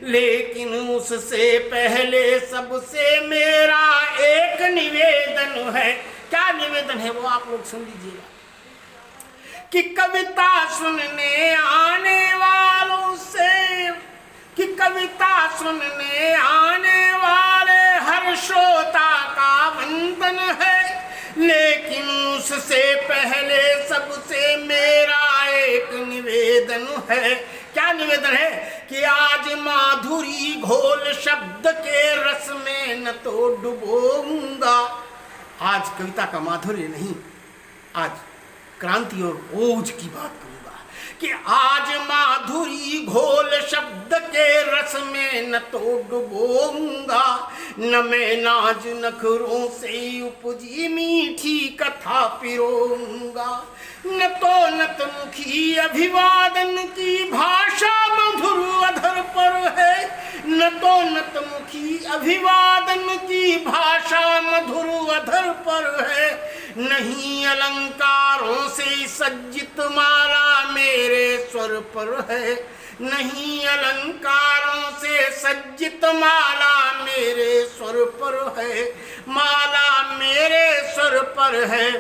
लेकिन उससे पहले सबसे मेरा एक निवेदन है। क्या निवेदन है वो आप लोग सुन लीजिएगा कि कविता सुनने आने वालों से, कि कविता सुनने आने वाले हर श्रोता का वंदन है, लेकिन उससे पहले सबसे मेरा एक निवेदन है। क्या निवेदन है कि आज माधुरी घोल शब्द के रस में न तो डुबोऊंगा। आज कविता का माधुर्य नहीं, आज क्रांति और ओज की बात करूंगा कि आज माधुरी घोल शब्द के रस में न तो डुबोऊंगा, न मैं नाज नखरों से उपजी मीठी कथा पिरोऊंगा, न तो नतमुखी अभिवादन की भाषा मधुर अधर पर है, न तो नतमुखी अभिवादन की भाषा मधुर अधर पर है, नहीं अलंकारों से सज्जित माला मेरे स्वर पर है, नहीं अलंकारों से सज्जित माला मेरे स्वर पर है, माला मेरे स्वर पर है,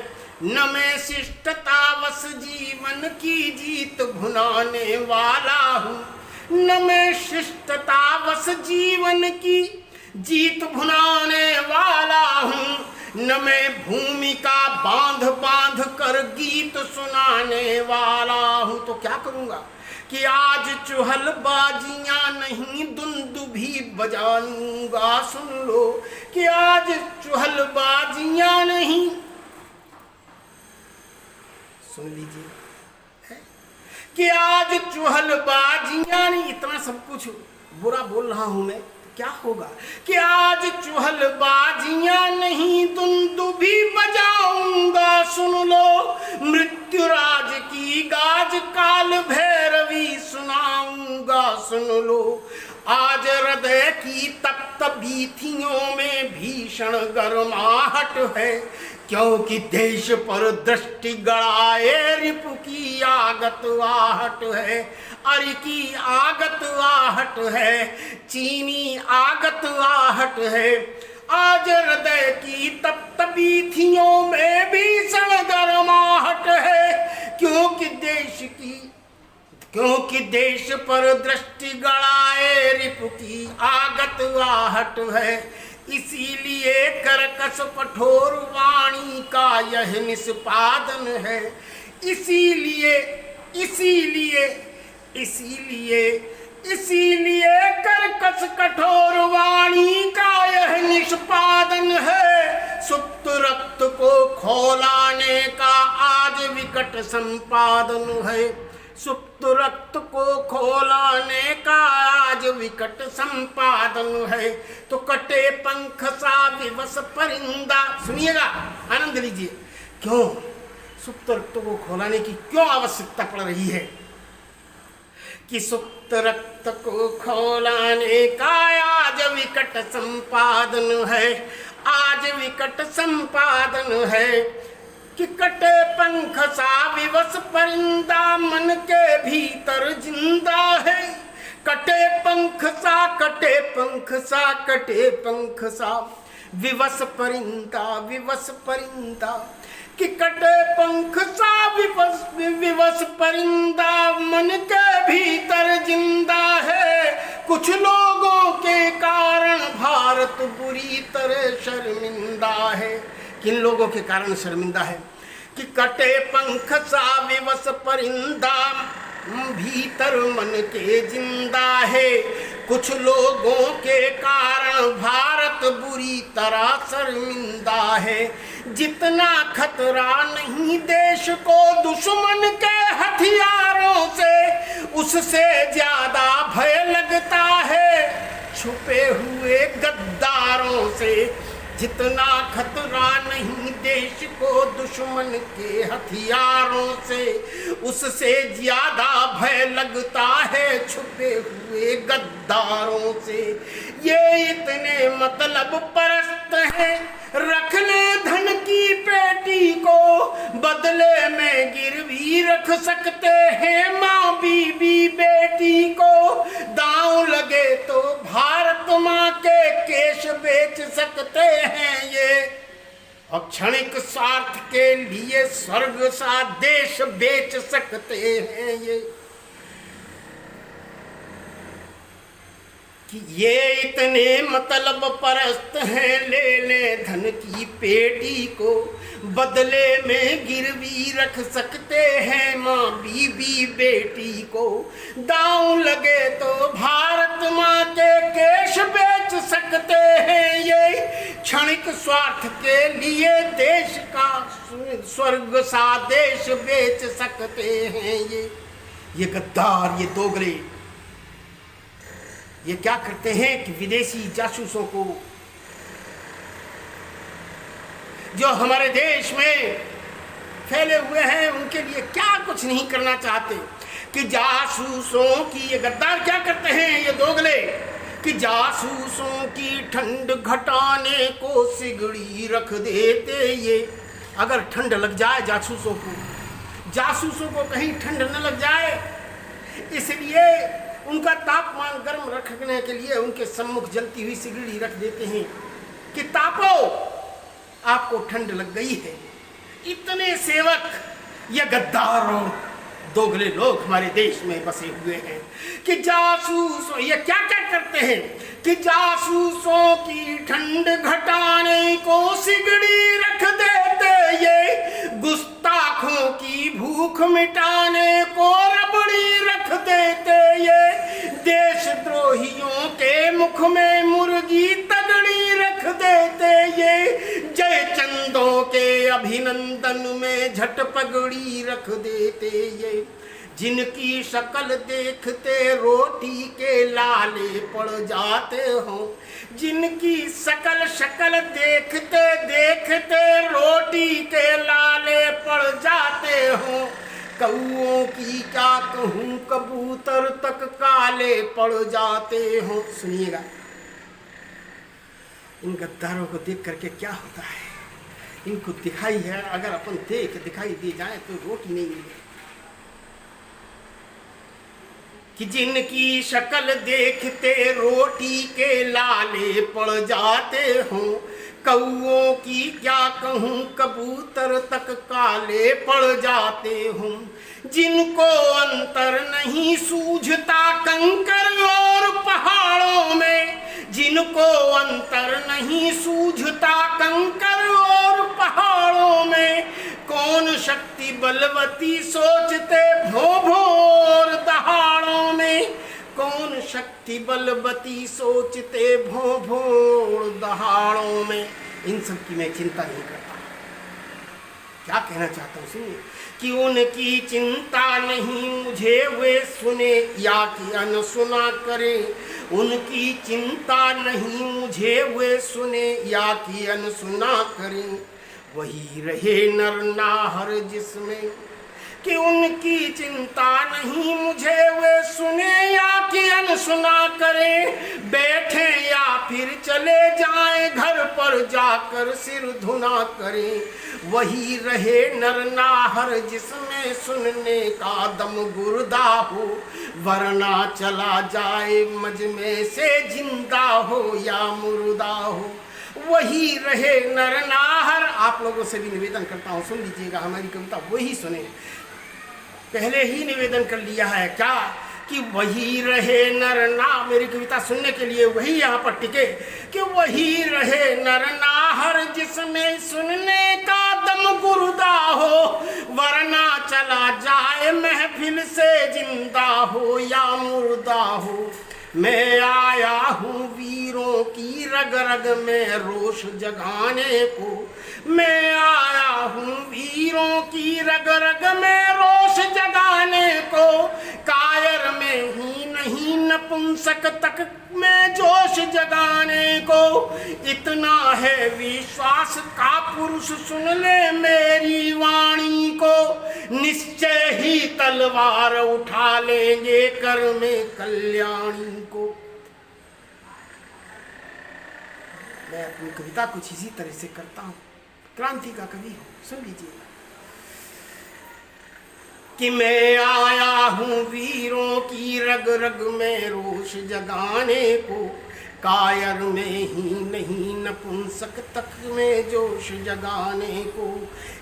न मैं शिष्टतावश जीवन की जीत भुनाने वाला हूँ, न मैं शिष्टतावश जीवन की जीत भुनाने वाला हूँ, न मैं भूमिका बांध बांध कर गीत सुनाने वाला हूँ। तो क्या करूँगा कि आज चुहल बाजियाँ नहीं दुंदुभी बजाऊंगा। सुन लो कि आज चुहल बाजियाँ नहीं, सुन लीजिए कि आज चुहल बाजियाँ नहीं। इतना सब कुछ बुरा बोल रहा हूँ मैं, क्या होगा कि आज चुहल बाजियां नहीं दुंदुभी बजाऊंगा। सुन लो मृत्युराज की गाज काल भैरवी सुनाऊंगा। सुन लो आज हृदय की तप्त बीथियों में भीषण गर्माहट है, क्योंकि देश पर दृष्टि गड़ाए रिपु की आगत आहट है, अरि की आगत आहट है, चीनी आगत आहट है। आज हृदय की तप्त बीथियों में भीषण गर्माहट है, क्योंकि देश पर दृष्टि गड़ाए रिपु की आगत आहट है। इसीलिए कर्कश कठोर वाणी का यह निष्पादन है, इसीलिए कर्कश कठोर वाणी का यह निष्पादन है। सुप्त रक्त को खौलाने का आज विकट संपादन है, सुप्त रक्त को खौलाने का आज विकट संपादन है। तो कटे पंख सा विवश परिंदा, सुनिएगा आनंद लीजिए, क्यों सुप्त रक्त को खौलाने की क्यों आवश्यकता पड़ रही है कि सुप्त रक्त को खौलाने का आज विकट संपादन है, आज विकट संपादन है। कि कटे पंख सा विवश परिंदा मन के भीतर जिंदा है, कटे पंख सा, कटे पंख सा, कटे पंख सा विवश परिंदा, विवश परिंदा। कि कटे पंख सा विवश परिंदा मन के भीतर जिंदा है। कुछ लोगों के कारण भारत बुरी तरह शर्मिंदा है। किन लोगों के कारण शर्मिंदा है कि कटे पंख सा विवश परिंदा भीतर मन के जिंदा है। कुछ लोगों के कारण भारत बुरी तरह शर्मिंदा है। जितना खतरा नहीं देश को दुश्मन के हथियारों से, उससे ज्यादा भय लगता है छुपे हुए गद्दारों से। जितना खतरा नहीं देश को दुश्मन के हथियारों से, उससे ज्यादा भय लगता है छुपे हुए गद्दारों से। ये इतने मतलब परस्त हैं, रखने धन की पेटी को बदले में गिरवी रख सकते हैं। माँ बीबी बेटी को दांव लगे केश बेच सकते हैं ये, और क्षणिक स्वार्थ के लिए स्वर्ग सा देश बेच सकते हैं ये। कि ये इतने मतलब परस्त हैं, ले ले धन की पेटी को, बदले में गिरवी रख सकते हैं माँ बीबी बेटी को। दांव लगे तो भारत माँ के केश बेच सकते हैं ये, क्षणिक स्वार्थ के लिए देश का स्वर्ग सा देश बेच सकते हैं ये गद्दार, ये दोगले, ये क्या करते हैं कि विदेशी जासूसों को जो हमारे देश में फैले हुए हैं उनके लिए क्या कुछ नहीं करना चाहते। कि जासूसों की, ये गद्दार क्या करते हैं ये दोगले, कि जासूसों की ठंड घटाने को सिगड़ी रख देते ये। अगर ठंड लग जाए जासूसों को कहीं ठंड न लग जाए, इसलिए उनका तापमान गर्म रखने के लिए उनके सम्मुख जलती हुई सिगड़ी रख देते हैं कि तापो, आपको ठंड लग गई है। इतने सेवक, ये गद्दार और दोगले लोग हमारे देश में बसे हुए हैं। कि जासूस ये क्या क्या करते हैं कि जासूसों की ठंड घटाने को सिगड़ी रख देते ये, गुस्ताखों की भूख मिटाने को रबड़ी रख देते ये, देशद्रोहियों के मुख में मुर्गी तगड़ी रख देते ये, जय चंदों के अभिनंदन में झट पगड़ी रख देते ये। जिनकी शक्ल देखते रोटी के लाले पड़ जाते हो, जिनकी शक्ल देखते देखते रोटी के लाले पड़ जाते हो, कौओं की क्या कहूँ कबूतर तक काले पड़ जाते हो। सुनिएगा, इन गद्दारों को देख करके क्या होता है, इनको दिखाई है, अगर अपन दिखाई दे जाए तो रोटी नहीं मिले। कि जिनकी शक्ल देखते रोटी के लाले पड़ जाते हो, कौओं की क्या कहूँ कबूतर तक काले पड़ जाते हो, जिनको अंतर नहीं सूझता कंकर और पहाड़ों में, जिनको अंतर नहीं सूझता कंकर और पहाड़ों में, कौन शक्ति बलवती सोचते भोर दहाड़ों में, कौन शक्ति बलवती सोचते भोर दहाड़ों में। इन सब की मैं चिंता नहीं करता। क्या कहना चाहता हूँ सुनिए, कि उनकी चिंता नहीं मुझे वे सुने या कि अनसुना करें, उनकी चिंता नहीं मुझे वे सुने या कि अनसुना करें, वही रहे नर नाहर जिसमें। कि उनकी चिंता नहीं मुझे वे सुने या कि अनसुना करें, बैठे या फिर चले जाएं घर पर जाकर सिर धुना करें, वही रहे नर नाहर जिसमें सुनने का दम गुर्दा हो, वरना चला जाए मजमे से जिंदा हो या मुर्दा हो, वही रहे नर नाहर। आप लोगों से भी निवेदन करता हूँ, सुन लीजिएगा, हमारी कविता वही सुने। पहले ही निवेदन कर लिया है क्या कि वही रहे नर ना, मेरी कविता सुनने के लिए वही यहाँ पर टिके, कि वही रहे नर नाहर जिसमें सुनने का दम गुर्दा हो, वरना चला जाए महफिल से जिंदा हो या मुर्दा हो। मैं आया हूँ वीरों की रग रग में रोष जगाने को, मैं आया हूँ वीरों की रग रग में रोष जगाने को, कायर में ही नहीं नपुंसक तक में जोश जगाने को, इतना है विश्वास का पुरुष सुन ले मेरी वाणी को, निश्चय ही तलवार उठा लेंगे कर में कल्याणी को। मैं अपनी कविता कुछ इसी तरह से करता हूँ, क्रांति का कवि हूँ, सुन लीजिए। कि मैं आया हूँ वीरों की रग रग में रोष जगाने को, कायर में ही नहीं नपुंसक तक में जोश जगाने को।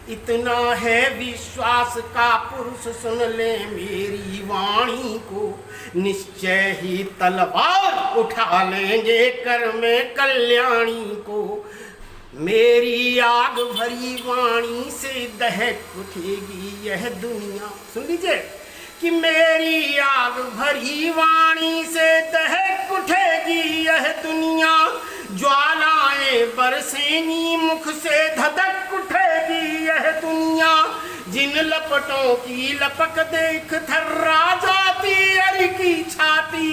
इतना है विश्वास का पुरुष सुन ले मेरी वाणी को, निश्चय ही तलवार उठा लेंगे कर में कल्याणी को। मेरी आग भरी वाणी से दहक उठेगी यह दुनिया। सुन लीजिए कि मेरी आग भरी वाणी से दहक उठेगी यह दुनिया, ज्वालाएं बरसेंगी मुख से धधक उठेगी यह दुनिया। जिन लपटों की लपक देख थर्रा जाती अर की छाती,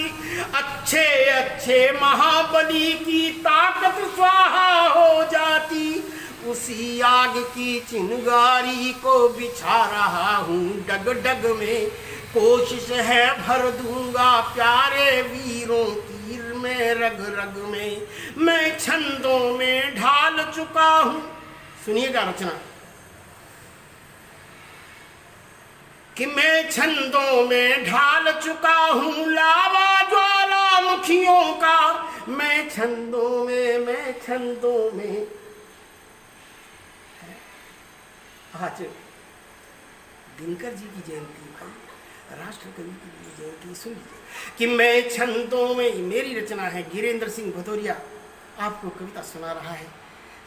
अच्छे अच्छे महाबली की ताकत स्वाहा हो जाती। उसी आग की चिंगारी को बिछा रहा हूँ डग डग में, कोशिश है भर दूंगा प्यारे वीरों की में रग रग में। मैं छंदों में ढाल चुका हूँ, सुनिएगा रचना, कि मैं छंदों में ढाल चुका हूँ लावा ज्वालामुखियों का। मैं छंदों में आज दिनकर जी की जयंती, भाई राष्ट्र कवि की जयंती, सुन लीजिए कि मैं छंदों में, मेरी रचना है, गिरेंद्र सिंह भदौरिया आपको कविता सुना रहा है।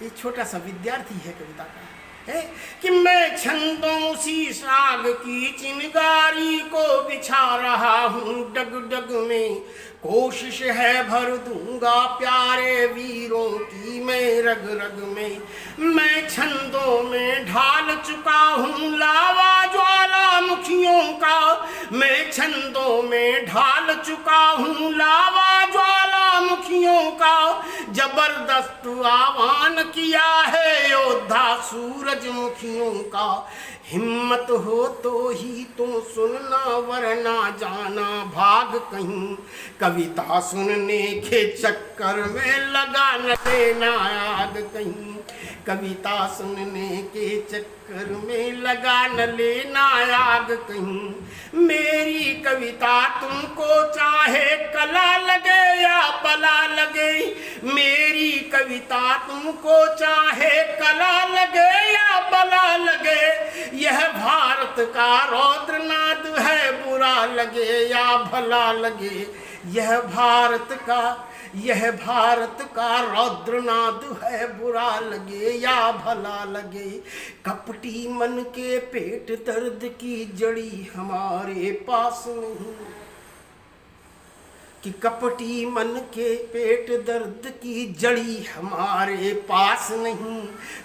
ये छोटा सा विद्यार्थी है कविता का, है कि मैं छंदों सी साग की चिंगारी को बिछा रहा हूँ डग डग में, कोशिश है भर दूंगा प्यारे वीरों की मैं रग रग में। मैं छंदों में ढाल चुका हूँ लावा ज्वालामुखियों का। मैं छंदों में ढाल चुका हूँ लावा ज्वालामुखियों का। जबरदस्त आह्वान किया है योद्धा सूरजमुखियों का। हिम्मत हो तो ही तुम सुनना वरना जाना भाग कहीं, कविता सुनने के चक्कर में लगा न लेना आग कहीं। कविता सुनने के चक्कर में लगा न लेना आग कहीं। मेरी कविता तुमको चाहे कला लगे या बला लगे, मेरी कविता तुमको चाहे कला लगे या बला लगे। यह भारत का रौद्रनाद है, बुरा लगे या भला लगे। यह भारत का रौद्रनाद है, बुरा लगे या भला लगे। कपटी मन के पेट दर्द की जड़ी हमारे पास नहीं, कि कपटी मन के पेट दर्द की जड़ी हमारे पास नहीं।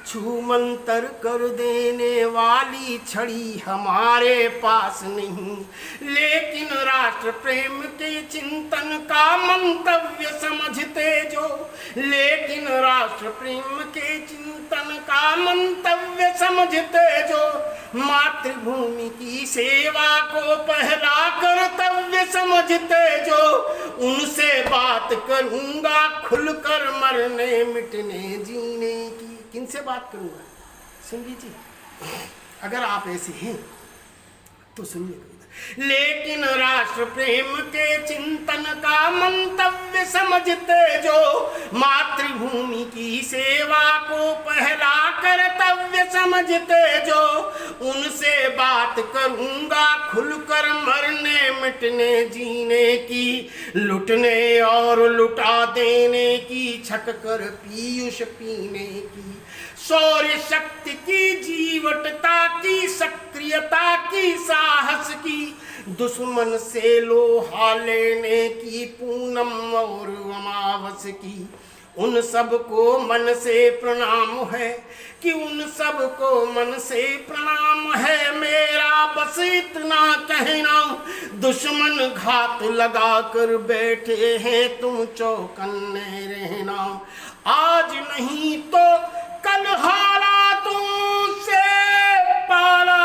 छू मंतर कर देने वाली छड़ी हमारे पास नहीं। लेकिन राष्ट्र प्रेम के चिंतन का मंतव्य समझते जो, लेकिन राष्ट्र प्रेम के चिंतन का मंतव्य समझते जो, मातृभूमि की सेवा को पहला कर्तव्य समझते जो, उनसे बात करूंगा खुलकर मरने मिटने जीने की। किनसे बात करूंगा? सिंधी जी, अगर आप ऐसे हैं तो सुनिए। लेकिन राष्ट्र प्रेम के चिंतन का मंतव्य समझते जो, मातृभूमि की सेवा को पहला कर्तव्य समझते जो, उनसे बात करूंगा खुलकर मरने मिटने जीने की। लुटने और लुटा देने की, छक कर पीयूष पीने की। शौर्य शक्ति की, जीवटता की, सक्रियता की, साहस की, दुश्मन से लोहा लेने की, पूनम और अमावस की। उन सब को मन से प्रणाम है, कि उन सब को मन से प्रणाम है। मेरा बस इतना कहना, दुश्मन घात लगा कर बैठे हैं, तुम चौकन्ने रहना। आज नहीं तो कल हालातों से पाला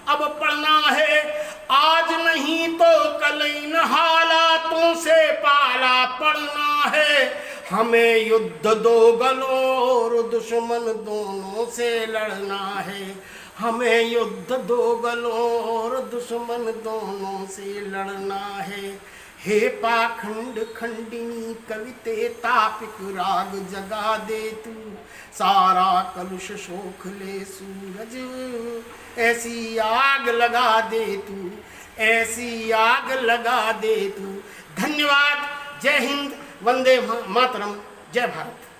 अब पढ़ना है। आज नहीं तो कल इन हालातों से पाला पड़ना है। हमें युद्ध दो गलों और दुश्मन दोनों से लड़ना है। हमें युद्ध दो गलों और दुश्मन दोनों से लड़ना है। हे पाखंड खंडिनी कविते तापिक राग जगा दे तू, सारा कलुष शोख ले सूरज, ऐसी आग लगा दे तू, ऐसी आग लगा दे तू। धन्यवाद। जय हिंद, वंदे मातरम, जय भारत।